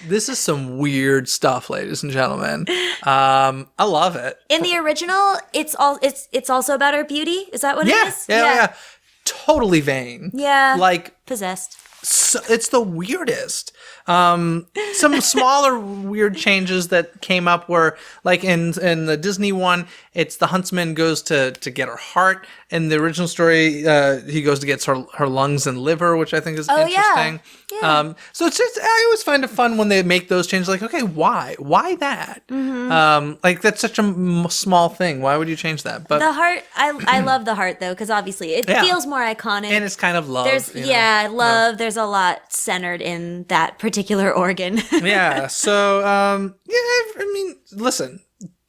This is some weird stuff, ladies and gentlemen. I love it. In the original, it's also about her beauty. Is that what it is? Yeah. Totally vain. Yeah. Like, possessed. So, it's the weirdest. Some smaller weird changes that came up were, like in the Disney one, it's the huntsman goes to get her heart. In the original story, he goes to get her lungs and liver, which I think is interesting. Yeah. So it's just, I always find it fun when they make those changes. Like, okay, why that? Mm-hmm. Like, that's such a small thing. Why would you change that? But the heart, I love the heart though, because obviously it feels more iconic. And it's kind of love. Love. There's a lot centered in that particular organ. Yeah. So, I mean, listen,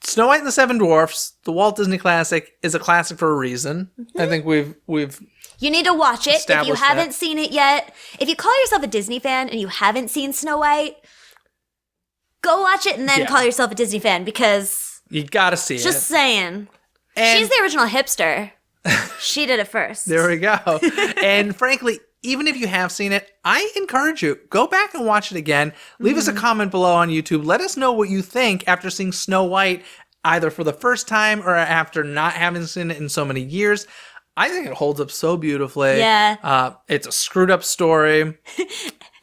Snow White and the Seven Dwarfs, the Walt Disney classic, is a classic for a reason. Mm-hmm. I think we've You need to watch it if you haven't that. seen it yet. If you call yourself a Disney fan and you haven't seen Snow White, go watch it and then call yourself a Disney fan, because you gotta see it. Just saying. And she's the original hipster. She did it first. There we go. And frankly, even if you have seen it, I encourage you, go back and watch it again. Leave us a comment below on YouTube. Let us know what you think after seeing Snow White, either for the first time or after not having seen it in so many years. I think it holds up so beautifully. Yeah. It's a screwed up story.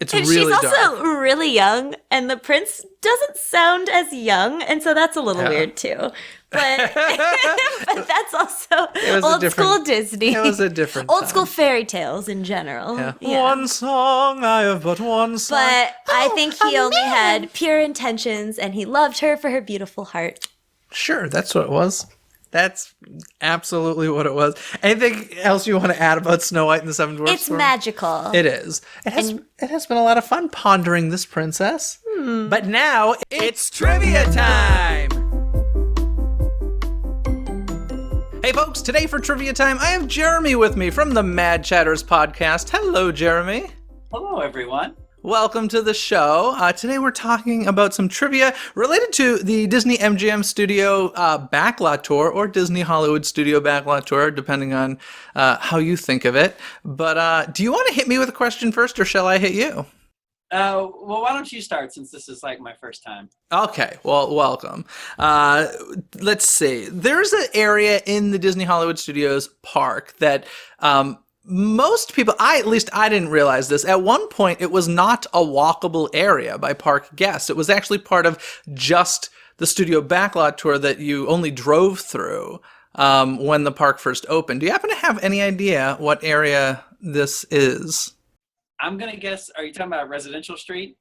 It's and really she's also dark. really young, and the prince doesn't sound as young, and so that's a little weird too. But but that's also old school Disney. It was a different old time. school fairy tales in general. Yeah. One song, I have but one song. But I think he only had pure intentions, and he loved her for her beautiful heart. Sure, that's what it was. That's absolutely what it was. Anything else you want to add about Snow White and the Seven Dwarfs? It's magical. It is. It has been a lot of fun pondering this princess. But now it's trivia time. Hey folks, today for trivia time, I have Jeremy with me from the Mad Chatters podcast. Hello, Jeremy. Hello, everyone. Welcome to the show. Today we're talking about some trivia related to the Disney MGM Studio Backlot Tour, or Disney Hollywood Studio Backlot Tour, depending on how you think of it. But do you want to hit me with a question first, or shall I hit you? Well, why don't you start, since this is like my first time? Okay, well, welcome. Let's see. There's an area in the Disney Hollywood Studios park that most people, at least I didn't realize this. At one point, it was not a walkable area by park guests. It was actually part of just the Studio Backlot Tour that you only drove through when the park first opened. Do you happen to have any idea what area this is? I'm going to guess, are you talking about Residential Street?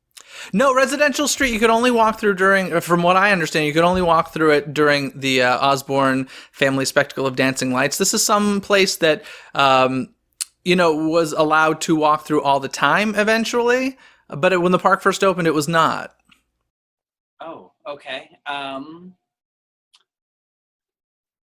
No, Residential Street you could only walk through during, from what I understand, you could only walk through it during the Osborne Family Spectacle of Dancing Lights. This is some place that was allowed to walk through all the time eventually, but when the park first opened, it was not. Oh, okay. And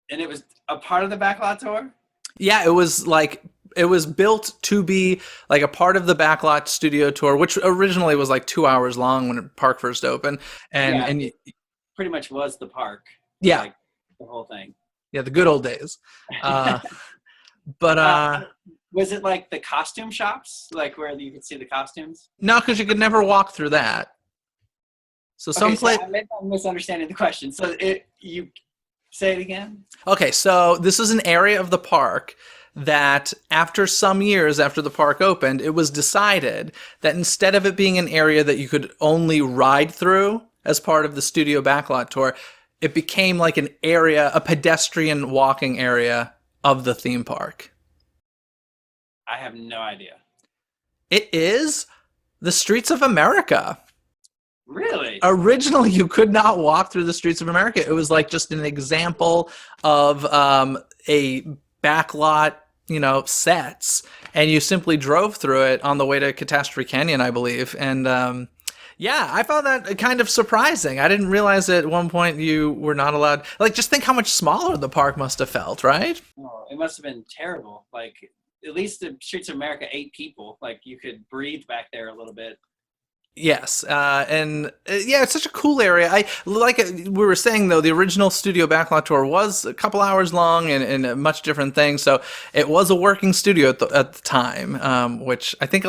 it was a part of the Backlot Tour? Yeah, it was built to be like a part of the Backlot Studio Tour, which originally was like 2 hours long when the park first opened. And pretty much was the park. Yeah. Like, the whole thing. Yeah, the good old days. Was it like the costume shops, like where you could see the costumes? No, because you could never walk through that. So I'm misunderstanding the question. So you say it again? Okay, so this is an area of the park that after some years after the park opened, it was decided that instead of it being an area that you could only ride through as part of the Studio Backlot Tour, it became like an area, a pedestrian walking area of the theme park. I have no idea. It is the Streets of America. Really? Originally, you could not walk through the Streets of America. It was like just an example of a backlot, sets, and you simply drove through it on the way to Catastrophe Canyon, I believe. And I found that kind of surprising. I didn't realize that at one point you were not allowed. Like, just think how much smaller the park must have felt, right? Oh, it must have been terrible. Like, at least the Streets of America, 8 people. Like, you could breathe back there a little bit. Yes, it's such a cool area. We were saying, though, the original Studio Backlot Tour was a couple hours long and a much different thing. So it was a working studio at the time, which I think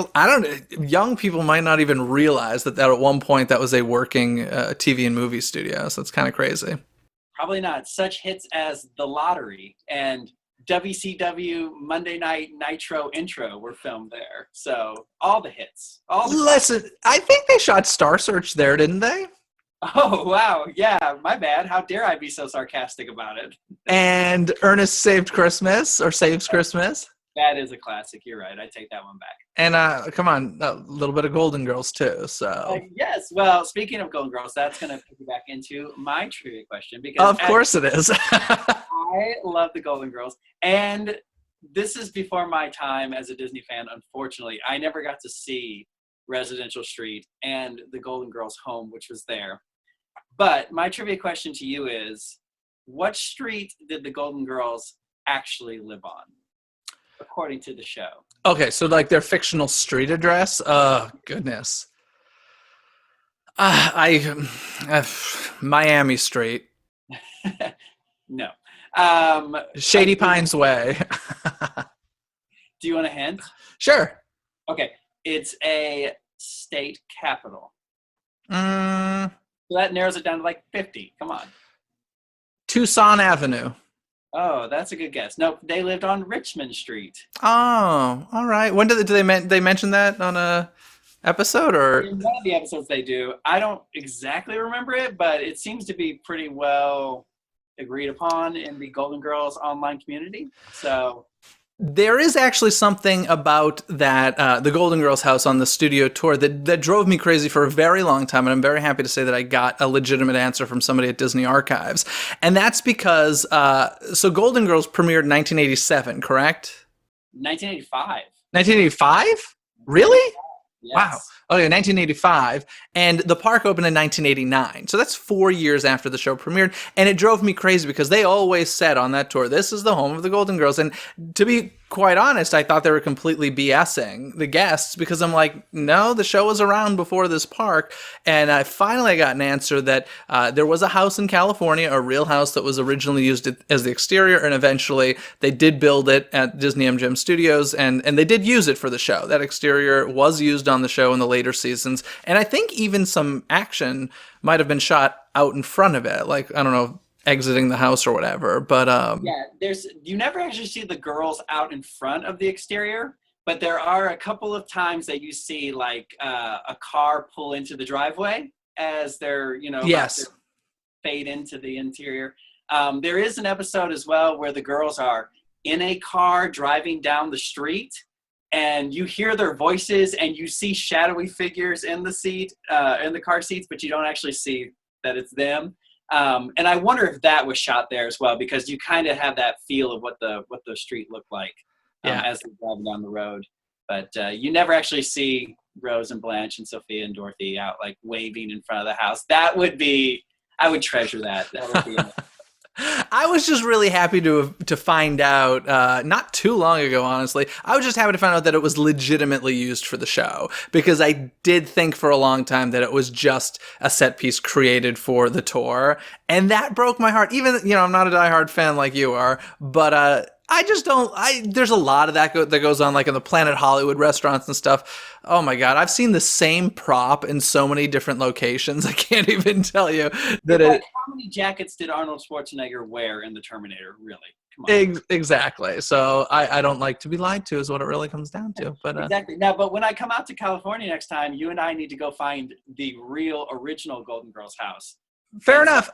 young people might not even realize that at one point that was a working TV and movie studio. So it's kind of crazy. Probably not. Such hits as The Lottery and WCW Monday Night Nitro intro were filmed there. So all the hits. Listen, I think they shot Star Search there, didn't they? Oh, wow. Yeah, my bad. How dare I be so sarcastic about it? And Ernest Saved Christmas, or Saves Christmas. That is a classic. You're right. I take that one back. And come on, a little bit of Golden Girls too. So yes. Well, speaking of Golden Girls, that's going to piggyback into my trivia question, because of course it is. I love the Golden Girls, and this is before my time as a Disney fan. Unfortunately, I never got to see Residential Street and the Golden Girls home, which was there. But my trivia question to you is, what street did the Golden Girls actually live on, according to the show? Okay, so like their fictional street address? Oh, goodness. Miami Street. No. Shady Pines Way. Do you want a hint? Sure. Okay. It's a state capital. So that narrows it down to like 50. Come on. Tucson Avenue. Oh, that's a good guess. Nope, they lived on Richmond Street. Oh, all right. When did they mention that on a episode, or? In one of the episodes they do. I don't exactly remember it, but it seems to be pretty well agreed upon in the Golden Girls online community. So there is actually something about that, the Golden Girls house on the studio tour that drove me crazy for a very long time, and I'm very happy to say that I got a legitimate answer from somebody at Disney Archives. And that's because, so Golden Girls premiered in 1987, correct? 1985. 1985? Really? Yes. Wow. Okay, 1985. And the park opened in 1989. So that's 4 years after the show premiered. And it drove me crazy because they always said on that tour, this is the home of the Golden Girls. And to be quite honest, I thought they were completely BSing the guests because I'm like, no, the show was around before this park. And I finally got an answer that there was a house in California, a real house that was originally used as the exterior, and eventually they did build it at Disney MGM Studios, and they did use it for the show. That exterior was used on the show in the later seasons, and I think even some action might have been shot out in front of it, like, I don't know, exiting the house or whatever, but you never actually see the girls out in front of the exterior, but there are a couple of times that you see like a car pull into the driveway as they're about to fade into the interior. There is an episode as well where the girls are in a car driving down the street, and you hear their voices and you see shadowy figures in the car seats, but you don't actually see that it's them. And I wonder if that was shot there as well, because you kind of have that feel of what the street looked like as they're driving down the road. But you never actually see Rose and Blanche and Sophia and Dorothy out like waving in front of the house. I would treasure that. That would be I was just really happy to find out, not too long ago, honestly. I was just happy to find out that it was legitimately used for the show, because I did think for a long time that it was just a set piece created for the tour, and that broke my heart. Even, I'm not a diehard fan like you are, but I just don't. There's a lot of that that goes on, like in the Planet Hollywood restaurants and stuff. Oh my God, I've seen the same prop in so many different locations. I can't even tell you that how many jackets did Arnold Schwarzenegger wear in The Terminator? Really? Come on. Exactly. So I don't like to be lied to, is what it really comes down to. But exactly. Now, but when I come out to California next time, you and I need to go find the real original Golden Girls house. Fair enough.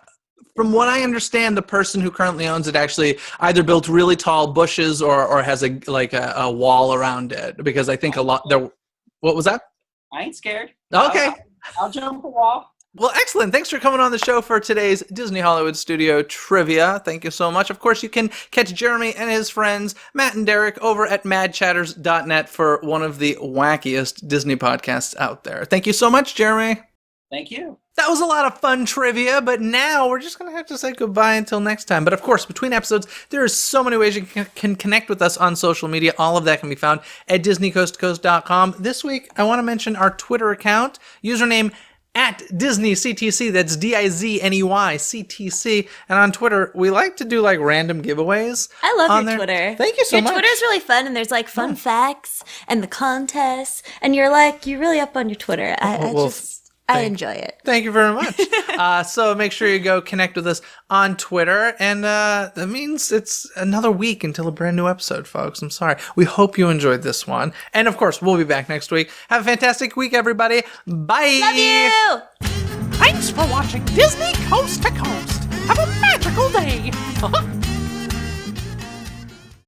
From what I understand, the person who currently owns it actually either built really tall bushes or has a wall around it, because I think a lot there. What was that? I ain't scared. Okay. I'll jump a wall. Well, excellent. Thanks for coming on the show for today's Disney Hollywood Studio Trivia. Thank you so much. Of course, you can catch Jeremy and his friends, Matt and Derek, over at madchatters.net for one of the wackiest Disney podcasts out there. Thank you so much, Jeremy. Thank you. That was a lot of fun trivia, but now we're just going to have to say goodbye until next time. But of course, between episodes, there are so many ways you can connect with us on social media. All of that can be found at DisneyCoastToCoast.com. This week, I want to mention our Twitter account, username at DisneyCTC. That's DIZNEYCTC. And on Twitter, we like to do like random giveaways. I love your Twitter. Thank you so much. Your Twitter's really fun, and there's like fun facts and the contests, and you're really up on your Twitter. I enjoy it. Thank you very much. So make sure you go connect with us on Twitter. And that means it's another week until a brand new episode, folks. I'm sorry. We hope you enjoyed this one. And of course, we'll be back next week. Have a fantastic week, everybody. Bye. Love you. Thanks for watching Disney Coast to Coast. Have a magical day.